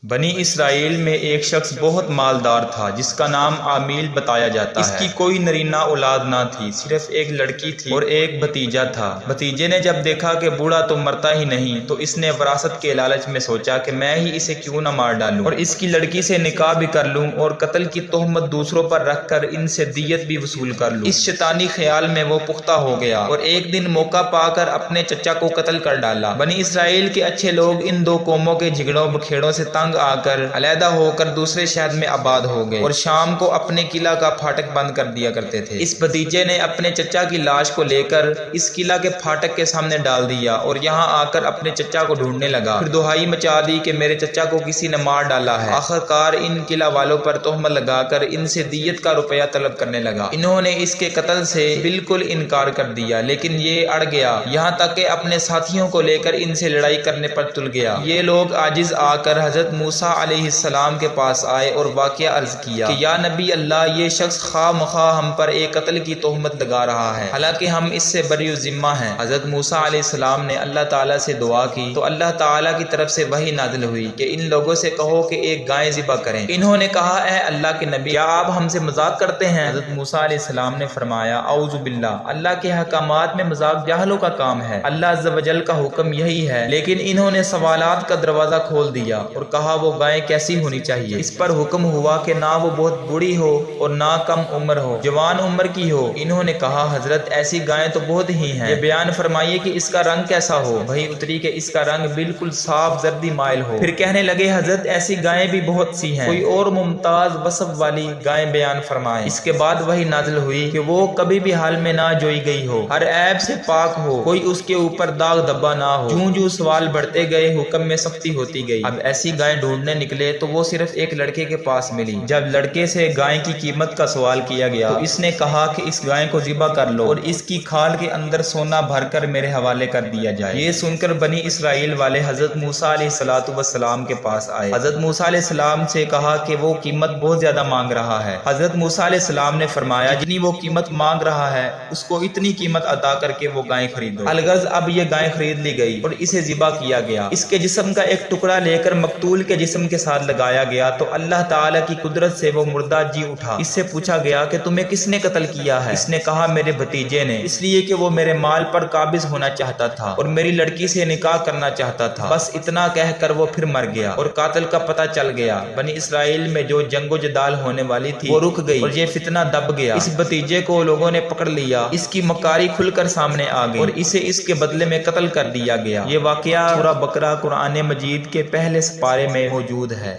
بنی اسرائیل میں ایک شخص بہت مالدار تھا جس کا نام عامیل بتایا جاتا ہے۔ اس کی کوئی نرینہ اولاد نہ تھی، صرف ایک لڑکی تھی اور ایک بھتیجا تھا۔ بھتیجے نے جب دیکھا کہ بوڑھا تو مرتا ہی نہیں تو اس نے وراثت کے لالچ میں سوچا کہ میں ہی اسے کیوں نہ مار ڈالوں اور اس کی لڑکی سے نکاح بھی کر لوں اور قتل کی تہمت دوسروں پر رکھ کر ان سے دیت بھی وصول کر لوں۔ اس شیطانی خیال میں وہ پختہ ہو گیا اور ایک دن موقع پا کر اپنے چچا کو قتل کر ڈالا۔ بنی اسرائیل کے اچھے لوگ ان دو قوموں کے جھگڑوں بکھیڑوں سے تنگ آ کر علیحدہ ہو کر دوسرے شہر میں آباد ہو گئے اور شام کو اپنے قلعہ کا پھاٹک بند کر دیا کرتے تھے۔ اس بھتیجے نے اپنے چچا کی لاش کو لے کر اس قلعہ کے پھاٹک کے سامنے ڈال دیا اور یہاں آ کر اپنے چچا کو ڈھونڈنے لگا۔ پھر دہائی مچا دی کہ میرے چچا کو کسی نے مار ڈالا ہے۔ آخرکار ان قلعہ والوں پر تہمت لگا کر ان سے دیت کا روپیہ طلب کرنے لگا۔ انہوں نے اس کے قتل سے بالکل انکار کر دیا لیکن یہ اڑ گیا، یہاں تک کہ اپنے ساتھیوں کو لے کر ان سے لڑائی کرنے پر تل گیا۔ یہ لوگ عاجز آ کر حضرت موسیٰ علیہ السلام کے پاس آئے اور واقعہ عرض کیا کہ یا نبی اللہ، یہ شخص خواہ مخواہ ہم پر ایک قتل کی تہمت لگا رہا ہے، حالانکہ ہم اس سے بری ذمہ ہیں۔ حضرت موسیٰ علیہ السلام نے اللہ تعالیٰ سے دعا کی تو اللہ تعالیٰ کی طرف سے وحی نازل ہوئی کہ ان لوگوں سے کہو کہ ایک گائے ذبح کریں۔ انہوں نے کہا اے اللہ کے نبی، کیا آپ ہم سے مذاق کرتے ہیں؟ حضرت موسیٰ علیہ السلام نے فرمایا اعوذ باللہ، اللہ کے احکامات میں مذاق جاہلوں کا کام ہے، اللہ عز و جل کا حکم یہی ہے۔ لیکن انہوں نے سوالات کا دروازہ کھول دیا اور کہا وہ گائے کیسی ہونی چاہیے؟ اس پر حکم ہوا کہ نہ وہ بہت بوڑھی ہو اور نہ کم عمر ہو، جوان عمر کی ہو۔ انہوں نے کہا حضرت ایسی گائیں تو بہت ہی ہیں، یہ بیان فرمائیے کہ اس کا رنگ کیسا ہو؟ وہی اتری کہ اس کا رنگ بالکل صاف زردی مائل ہو۔ پھر کہنے لگے حضرت ایسی گائیں بھی بہت سی ہیں، کوئی اور ممتاز وصف والی گائیں بیان فرمائیں۔ اس کے بعد وہی نازل ہوئی کہ وہ کبھی بھی حال میں نہ جوئی گئی ہو، ہر عیب سے پاک ہو، کوئی اس کے اوپر داغ دھبا نہ ہو۔ جوں جوں سوال بڑھتے گئے حکم میں سختی ہوتی گئی۔ اب ایسی گائیں ڈھونڈنے نکلے تو وہ صرف ایک لڑکے کے پاس ملی۔ جب لڑکے سے گائے کی قیمت کا سوال کیا گیا تو اس نے کہا کہ اس گائے کو ذبح کر لو اور اس کی کھال کے اندر سونا بھر کر میرے حوالے کر دیا جائے۔ یہ سن کر بنی اسرائیل والے حضرت موسیٰ علیہ السلام کے پاس آئے۔ حضرت موسیٰ علیہ السلام سے کہا کہ وہ قیمت بہت زیادہ مانگ رہا ہے۔ حضرت موسیٰ علیہ السلام نے فرمایا جتنی وہ قیمت مانگ رہا ہے اس کو اتنی قیمت ادا کر کے وہ گائے خریدو۔ الغرض اب یہ گائے خرید لی گئی اور اسے ذبح کیا گیا۔ اس کے جسم کا ایک ٹکڑا لے کر مقتول کے جسم کے ساتھ لگایا گیا تو اللہ تعالیٰ کی قدرت سے وہ مردہ جی اٹھا۔ اس سے پوچھا گیا کہ تمہیں کس نے قتل کیا ہے؟ اس نے کہا میرے بھتیجے نے، اس لیے کہ وہ میرے مال پر قابض ہونا چاہتا تھا اور میری لڑکی سے نکاح کرنا چاہتا تھا۔ بس اتنا کہہ کر وہ پھر مر گیا اور قاتل کا پتہ چل گیا۔ بنی اسرائیل میں جو جنگ و جدال ہونے والی تھی وہ رک گئی اور یہ فتنہ دب گیا۔ اس بھتیجے کو لوگوں نے پکڑ لیا، اس کی مکاری کھل کر سامنے آ گئی اور اسے اس کے بدلے میں قتل کر دیا گیا۔ یہ واقعہ سورہ بقرہ قرآن مجید کے پہلے سپارے میں موجود ہے۔